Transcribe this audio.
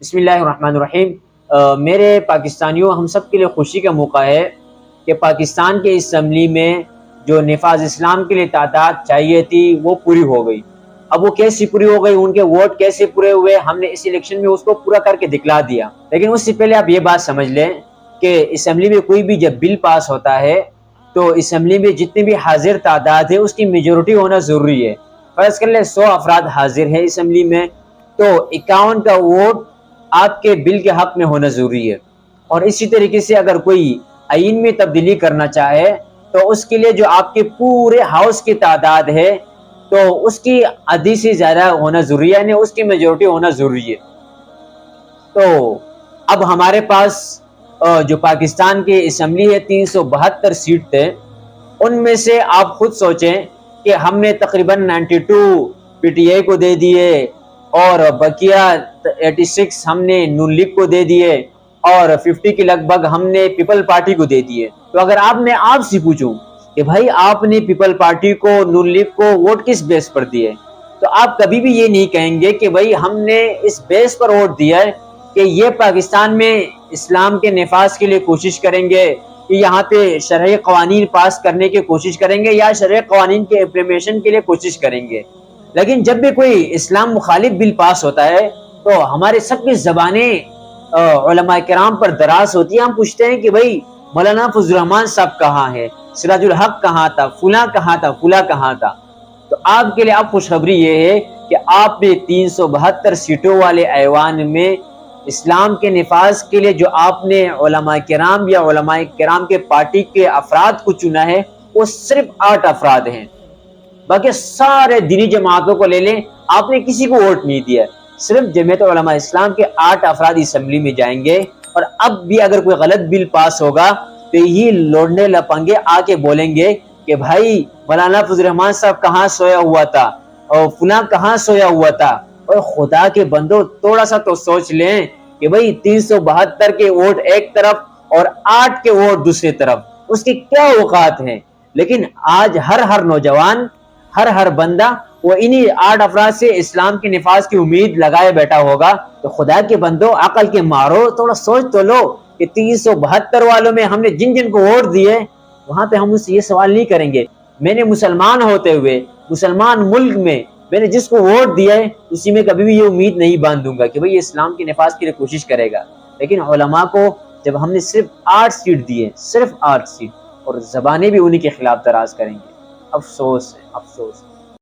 بسم اللہ الرحمن الرحیم۔ میرے پاکستانیوں، ہم سب کے لیے خوشی کا موقع ہے کہ پاکستان کے اسمبلی میں جو نفاذ اسلام کے لیے تعداد چاہیے تھی وہ پوری ہو گئی۔ اب وہ کیسی پوری ہو گئی، ان کے ووٹ کیسے پورے ہوئے، ہم نے اس الیکشن میں اس کو پورا کر کے دکھلا دیا۔ لیکن اس سے پہلے آپ یہ بات سمجھ لیں کہ اسمبلی میں کوئی بھی جب بل پاس ہوتا ہے تو اسمبلی میں جتنے بھی حاضر تعداد ہے اس کی میجورٹی ہونا ضروری ہے۔ فرض کر لیں 100 افراد حاضر ہیں اسمبلی میں، تو 51 کا ووٹ آپ کے بل کے حق میں ہونا ضروری ہے۔ اور اسی طریقے سے اگر کوئی آئین میں تبدیلی کرنا چاہے تو اس کے لیے جو آپ کے پورے ہاؤس کی تعداد ہے تو اس کی آدھی سے زیادہ ہونا ضروری ہے، یعنی اس کی میجورٹی ہونا ضروری ہے۔ تو اب ہمارے پاس جو پاکستان کی اسمبلی ہے 372 سیٹ تھے، ان میں سے آپ خود سوچیں کہ ہم نے تقریباً 92 پی ٹی آئی کو دے دیے اور بقیہ 86 ہم نے نون لیگ کو دے دیے اور 50 کے لگ بھگ ہم نے پیپل پارٹی کو دے دیے۔ تو اگر میں آپ سے پوچھوں کہ بھائی آپ نے پیپل پارٹی کو، نون لیگ کو ووٹ کس بیس پر دیے، تو آپ کبھی بھی یہ نہیں کہیں گے کہ بھائی ہم نے اس بیس پر ووٹ دیا ہے کہ یہ پاکستان میں اسلام کے نفاذ کے لیے کوشش کریں گے، کہ یہاں پہ شرعی قوانین پاس کرنے کی کوشش کریں گے یا شرعی قوانین کے امپلیمنٹیشن کے لیے کوشش کریں گے۔ لیکن جب بھی کوئی اسلام مخالف بل پاس ہوتا ہے تو ہمارے سب کی زبانیں علماء کرام پر دراز ہوتی ہیں۔ ہم پوچھتے ہیں کہ بھائی مولانا فضل الرحمان صاحب کہاں ہے، سراج الحق کہاں تھا، فلاں کہاں تھا، فلاں کہاں تھا۔ تو آپ کے لیے اب خوشخبری یہ ہے کہ آپ نے 372 سیٹوں والے ایوان میں اسلام کے نفاذ کے لیے جو آپ نے علماء کرام یا علماء کرام کے پارٹی کے افراد کو چنا ہے وہ صرف 8 افراد ہیں۔ باقی سارے دینی جماعتوں کو لے لیں، آپ نے کسی کو ووٹ نہیں دیا، صرف جمعیت علماء اسلام کے 8 افراد اسمبلی میں جائیں گے۔ اور اب بھی اگر کوئی غلط بل پاس ہوگا تو یہ لوڑنے لپنگے آ کے بولیں گے کہ بھائی مولانا فضل الرحمان صاحب کہاں سویا ہوا تھا اور فلاں کہاں سویا ہوا تھا۔ اور خدا کے بندو تھوڑا سا تو سوچ لیں کہ بھائی 372 کے ووٹ ایک طرف اور 8 کے ووٹ دوسری طرف، اس کی کیا اوقات ہیں۔ لیکن آج ہر نوجوان، ہر بندہ وہ انہی 8 افراد سے اسلام کے نفاذ کی امید لگائے بیٹھا ہوگا۔ تو خدا کے بندو عقل کے مارو، تھوڑا سوچ تو لو کہ 372 والوں میں ہم نے جن کو ووٹ دیے وہاں پہ ہم اس سے یہ سوال نہیں کریں گے میں نے مسلمان ہوتے ہوئے مسلمان ملک میں میں نے جس کو ووٹ دیا ہے اسی میں کبھی بھی یہ امید نہیں باندھوں گا کہ بھئی یہ اسلام کے نفاذ کے لیے کوشش کرے گا۔ لیکن علماء کو جب ہم نے صرف 8 سیٹ دیے، صرف 8 سیٹ، اور زبانیں بھی انہی کے خلاف دراز کریں گے، افسوس ہے، افسوس ہے۔